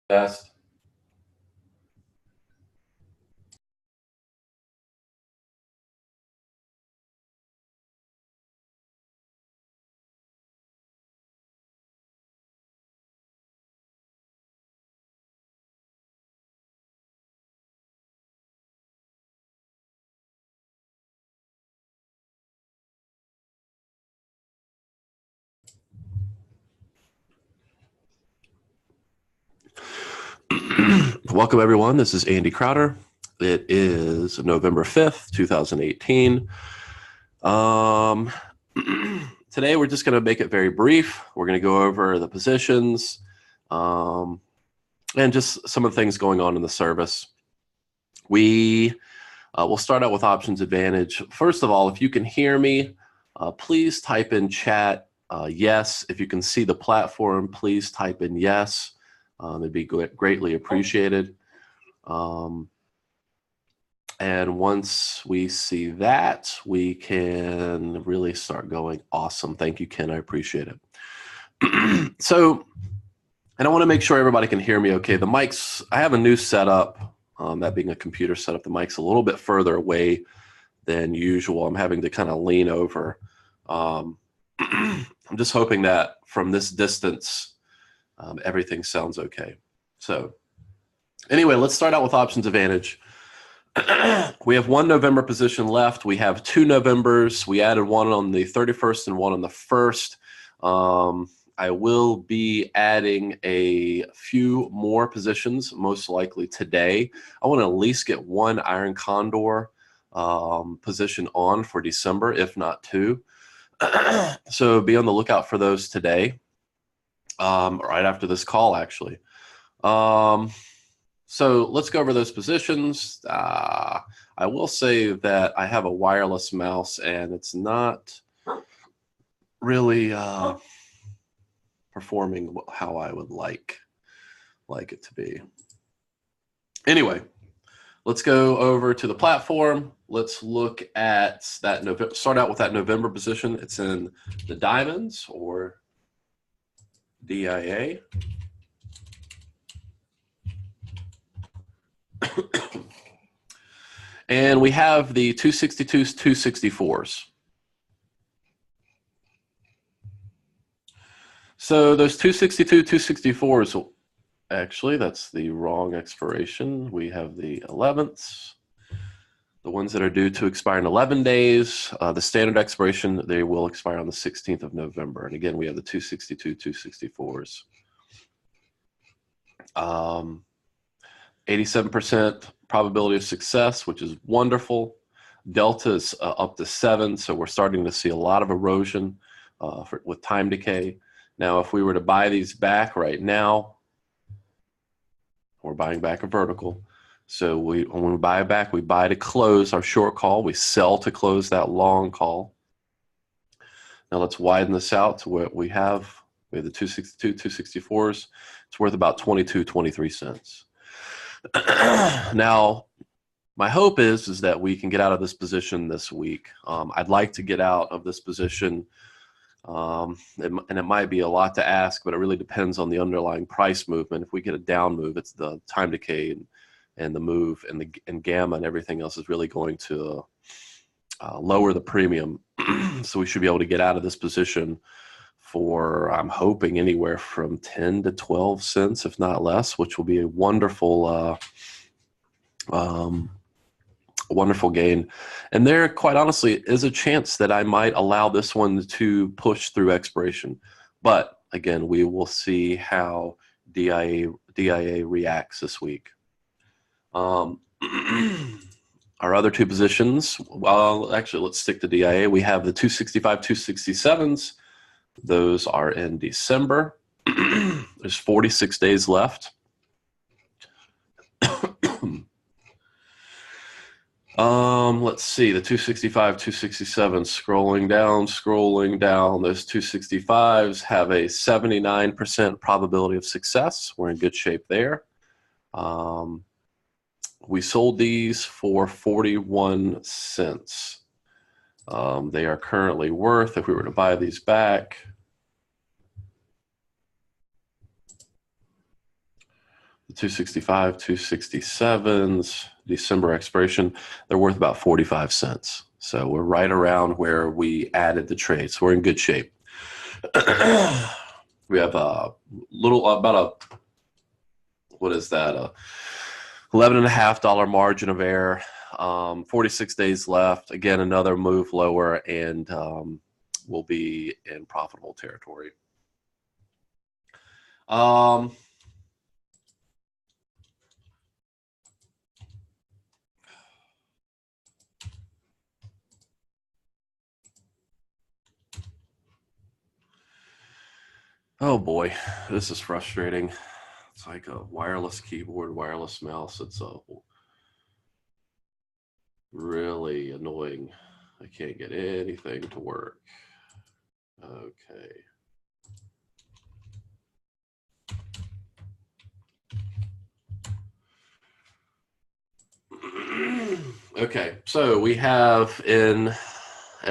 Best. Welcome, everyone. This is Andy Crowder. It is November 5th, 2018. Today, we're just going to make it very brief. We're going to go over the positions and just some of the things going on in the service. We'll start out with Options Advantage. First of all, if you can hear me, please type in chat yes. If you can see the platform, please type in yes. It'd be greatly appreciated. And once we see that, we can really start going. Awesome. Thank you, Ken. I appreciate it. So, and I want to make sure everybody can hear me okay. The mics, I have a new setup, that being a computer setup. The mic's a little bit further away than usual. I'm having to kind of lean over. I'm just hoping that from this distance, everything sounds okay. So anyway, let's start out with Options Advantage. We have one November position left. We have 2 Novembers. We added one on the 31st and one on the 1st. I will be adding a few more positions, most likely today. I want to at least get one Iron Condor position on for December, if not 2. So be on the lookout for those today, right after this call, actually. So let's go over those positions. I will say that I have a wireless mouse and it's not really performing how I would like it to be. Anyway, let's go over to the platform. Let's look at that November. Start out with that November position. It's in the diamonds, or DIA. And we have the 262s, 264s. So those 262, 264s, actually, that's the wrong expiration. We have the 11th. The ones that are due to expire in 11 days, the standard expiration, they will expire on the 16th of November. And again, we have the 262, 264s. 87% probability of success, which is wonderful. Delta is up to 7, so we're starting to see a lot of erosion with time decay. Now, if we were to buy these back right now, we're buying back a vertical. So when we buy back, we buy to close our short call. We sell to close that long call. Now let's widen this out to what we have. We have the 262, 264s. It's worth about 22, 23 cents. Now, my hope is that we can get out of this position this week. I'd like to get out of this position, and it might be a lot to ask, but it really depends on the underlying price movement. If we get a down move, it's the time decay and the move and gamma and everything else is really going to lower the premium. So we should be able to get out of this position for, I'm hoping, anywhere from 10 to 12 cents, if not less, which will be a wonderful wonderful gain. And there, quite honestly, is a chance that I might allow this one to push through expiration. But again, we will see how DIA reacts this week. Our other 2 positions, well, actually, let's stick to DIA. We have the 265, 267s. Those are in December. There's 46 days left. Let's see, the 265, 267, scrolling down. Those 265s have a 79% probability of success. We're in good shape there. We sold these for 41 cents. They are currently worth, if we were to buy these back, The 265, 267s, December expiration, they're worth about 45 cents. So we're right around where we added the trade. So we're in good shape. We have a little, about a, what is that? $11.50 margin of error. 46 days left. Again, another move lower, and we'll be in profitable territory. Oh boy, this is frustrating. It's like a wireless keyboard, wireless mouse. It's really annoying. I can't get anything to work. Okay. Okay, so we have in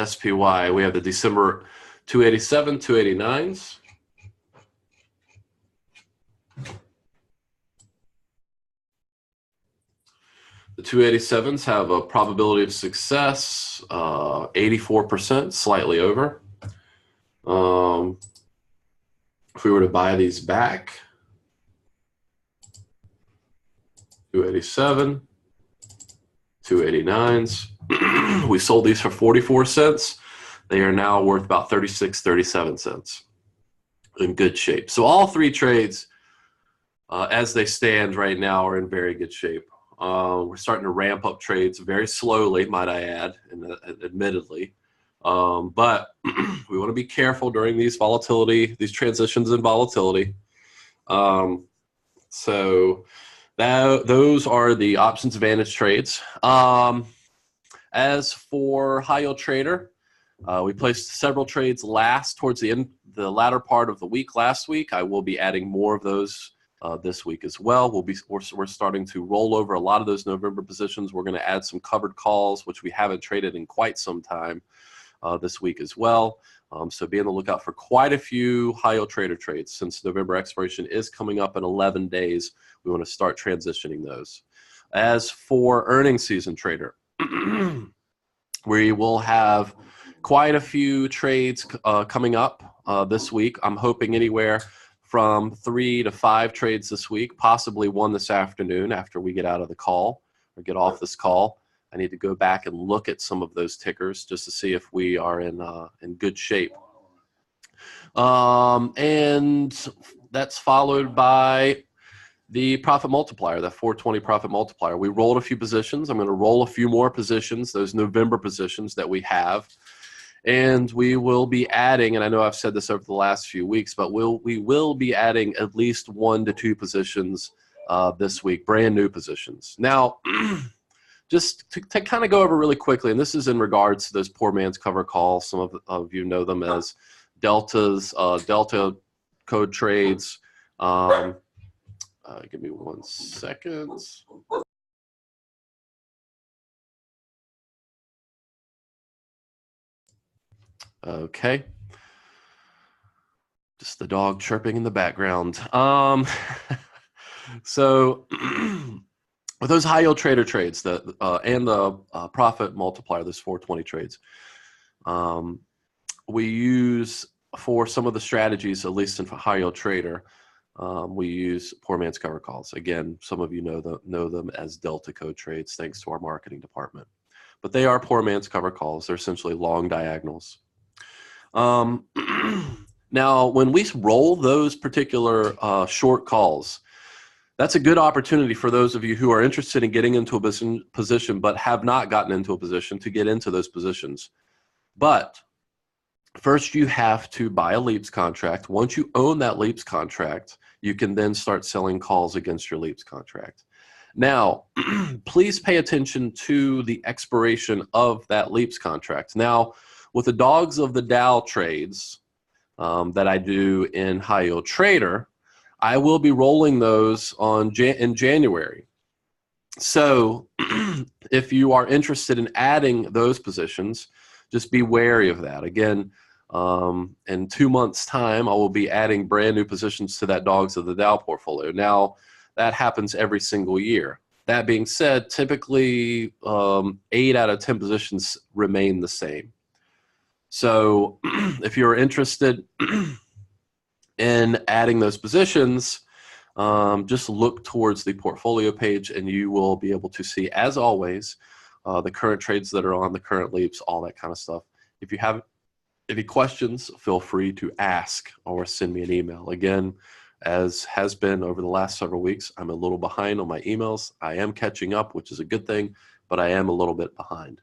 SPY, we have the December 287, 289s. The 287s have a probability of success, 84%, slightly over. If we were to buy these back, 287, 289s, we sold these for 44 cents. They are now worth about 36, 37 cents. In good shape. So all three trades, as they stand right now, are in very good shape. We're starting to ramp up trades very slowly, might I add, and admittedly. But we want to be careful during these transitions in volatility. So those are the options advantage trades. As for high yield trader, we placed several trades towards the latter part of the week last week. I will be adding more of those this week as well. We're starting to roll over a lot of those November positions. We're going to add some covered calls, which we haven't traded in quite some time this week as well. So be on the lookout for quite a few high yield trader trades. Since November expiration is coming up in 11 days, we want to start transitioning those. As for earnings season trader, we will have quite a few trades coming up this week. I'm hoping anywhere from 3 to 5 trades this week, possibly one this afternoon after we get out of the call or get off this call. I need to go back and look at some of those tickers just to see if we are in good shape. And that's followed by the profit multiplier, that 420 profit multiplier. We rolled a few positions. I'm going to roll a few more positions, those November positions that we have. And we will be adding, and I know I've said this over the last few weeks, but we will be adding at least 1 to 2 positions this week, brand new positions. Now, just to kind of go over really quickly, and this is in regards to those poor man's cover calls. Some of you know them as deltas, delta code trades. Give me 1 second. Okay. Just the dog chirping in the background. So with those high yield trader trades and the profit multiplier, those 420 trades, we use for some of the strategies, at least in high yield trader, we use poor man's cover calls. Again, some of you know them as delta code trades, thanks to our marketing department. But they are poor man's cover calls. They're essentially long diagonals. Now, when we roll those particular short calls, that's a good opportunity for those of you who are interested in getting into a position but have not gotten into a position to get into those positions. But first, you have to buy a LEAPS contract. Once you own that LEAPS contract, you can then start selling calls against your LEAPS contract. Now, please pay attention to the expiration of that LEAPS contract. Now, with the dogs of the Dow trades that I do in high yield trader, I will be rolling those in January. So if you are interested in adding those positions, just be wary of that. Again, in 2 months' time, I will be adding brand new positions to that dogs of the Dow portfolio. Now, That happens every single year. That being said, typically 8 out of 10 positions remain the same. So if you're interested in adding those positions, just look towards the portfolio page and you will be able to see, as always, the current trades that are on, the current leaps, all that kind of stuff. If you have any questions, feel free to ask or send me an email. Again, as has been over the last several weeks, I'm a little behind on my emails. I am catching up, which is a good thing, but I am a little bit behind.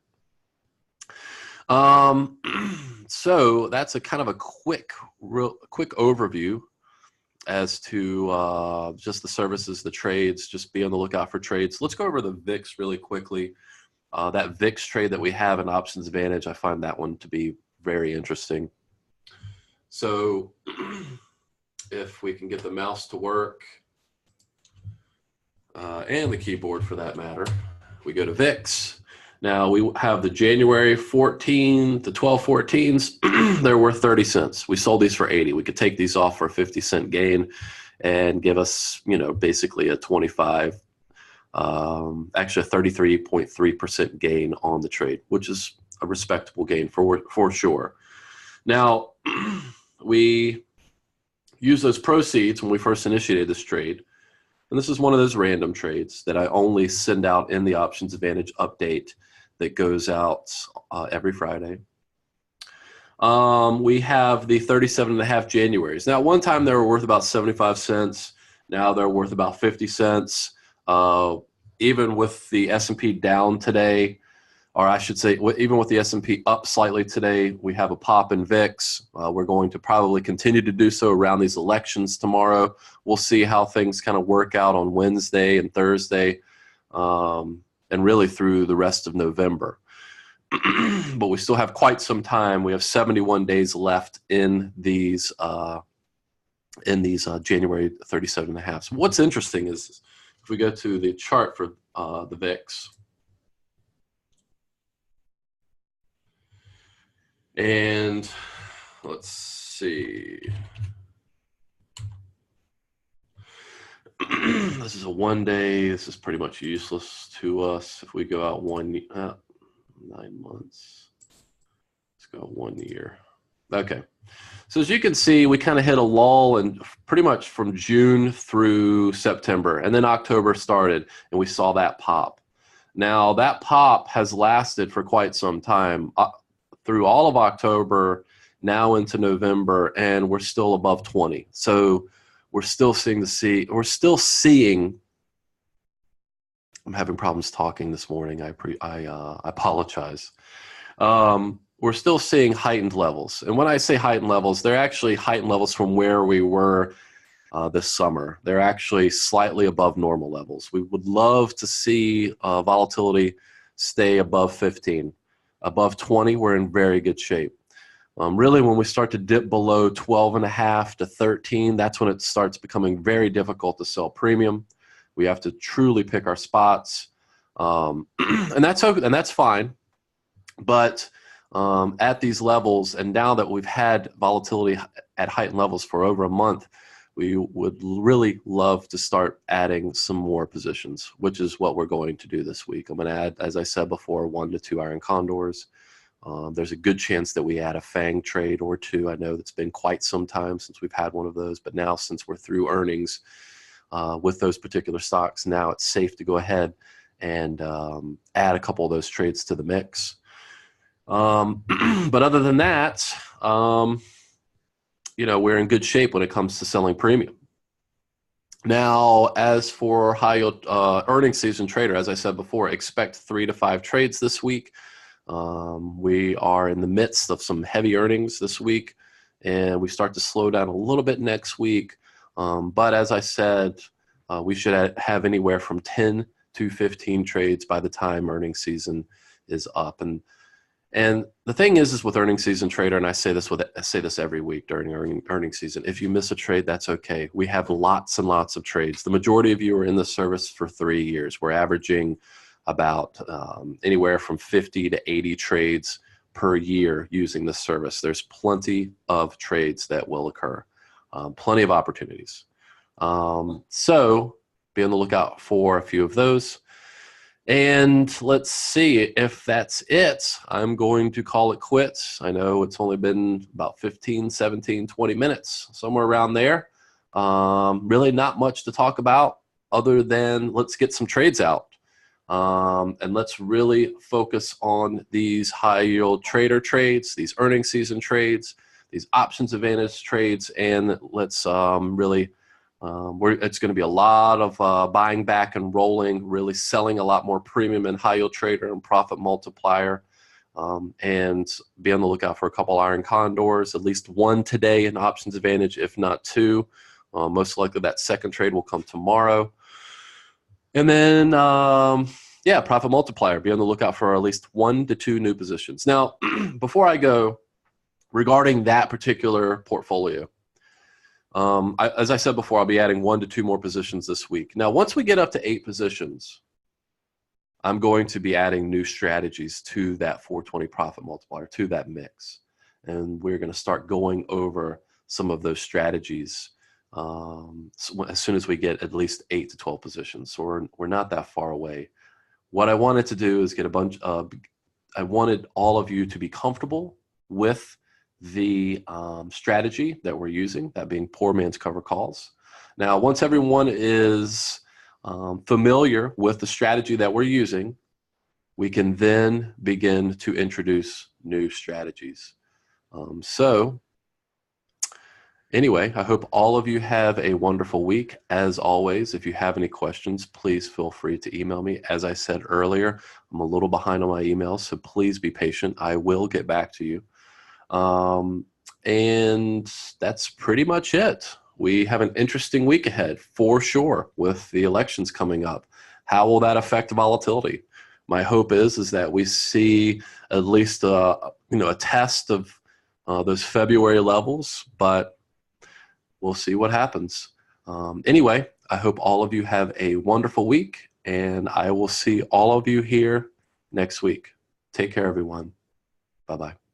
So that's a kind of a quick overview as to just the services, the trades. Just be on the lookout for trades. Let's go over the VIX really quickly. That VIX trade that we have in Options Advantage, I find that one to be very interesting. So if we can get the mouse to work and the keyboard for that matter, we go to VIX. Now we have the January 14, the 12/14s, they're worth 30 cents. We sold these for 80. We could take these off for a 50-cent gain and give us, basically a 25, actually a 33.3% gain on the trade, which is a respectable gain for sure. Now, we use those proceeds when we first initiated this trade. And this is one of those random trades that I only send out in the Options Advantage update that goes out every Friday. We have the 37.5 Januaries. Now, at one time they were worth about 75 cents. Now they're worth about 50 cents. Even with the S&P down today, or I should say, even with the S&P up slightly today, we have a pop in VIX. We're going to probably continue to do so around these elections tomorrow. We'll see how things kind of work out on Wednesday and Thursday, and really through the rest of November. But we still have quite some time. We have 71 days left in these January 37.5. So what's interesting is if we go to the chart for the VIX, and let's see. This is a 1 day. This is pretty much useless to us. If we go out 9 months, let's go 1 year. Okay. So as you can see, we kind of hit a lull and pretty much from June through September, and then October started and we saw that pop. Now that pop has lasted for quite some time through all of October, now into November, and we're still above 20. So we're still seeing I'm having problems talking this morning. I apologize. We're still seeing heightened levels. And when I say heightened levels, they're actually heightened levels from where we were this summer. They're actually slightly above normal levels. We would love to see volatility stay above 15. Above 20, we're in very good shape. Really, when we start to dip below 12.5 to 13, that's when it starts becoming very difficult to sell premium. We have to truly pick our spots, and that's okay, and that's fine. But at these levels, and now that we've had volatility at heightened levels for over a month, we would really love to start adding some more positions, which is what we're going to do this week. I'm going to add, as I said before, 1 to 2 iron condors. There's a good chance that we add a FANG trade or two. I know it's been quite some time since we've had one of those, but now since we're through earnings with those particular stocks, now it's safe to go ahead and add a couple of those trades to the mix. But other than that, we're in good shape when it comes to selling premium. Now, as for high yield earnings season trader, as I said before, expect 3 to 5 trades this week. We are in the midst of some heavy earnings this week, and we start to slow down a little bit next week. But as I said, we should have anywhere from 10 to 15 trades by the time earnings season is up. And the thing is with earnings season trader, and I say this every week during earnings season, if you miss a trade, that's okay. We have lots and lots of trades. The majority of you are in the service for 3 years. We're averaging about anywhere from 50 to 80 trades per year using this service. There's plenty of trades that will occur, plenty of opportunities. So be on the lookout for a few of those. And let's see if that's it. I'm going to call it quits. I know it's only been about 15, 17, 20 minutes, somewhere around there. Really not much to talk about other than let's get some trades out. And let's really focus on these high yield trader trades, these earning season trades, these options advantage trades, and let's really it's going to be a lot of buying back and rolling, really selling a lot more premium in high yield trader and profit multiplier, and be on the lookout for a couple iron condors, at least one today in options advantage, if not two. Most likely that second trade will come tomorrow. And then, yeah, profit multiplier, be on the lookout for at least 1 to 2 new positions. Now, before I go, regarding that particular portfolio, as I said before, I'll be adding 1 to 2 more positions this week. Now, once we get up to 8 positions, I'm going to be adding new strategies to that 420 profit multiplier, to that mix. And we're going to start going over some of those strategies as soon as we get at least 8 to 12 positions. So we're not that far away. What I wanted to do is get a bunch of, I wanted all of you to be comfortable with the strategy that we're using, that being poor man's cover calls. Now, once everyone is familiar with the strategy that we're using, we can then begin to introduce new strategies. So anyway, I hope all of you have a wonderful week. As always, if you have any questions, please feel free to email me. As I said earlier, I'm a little behind on my emails, so please be patient. I will get back to you. And that's pretty much it. We have an interesting week ahead for sure with the elections coming up. How will that affect volatility? My hope is that we see at least a test of those February levels, but we'll see what happens. Anyway, I hope all of you have a wonderful week, and I will see all of you here next week. Take care, everyone. Bye-bye.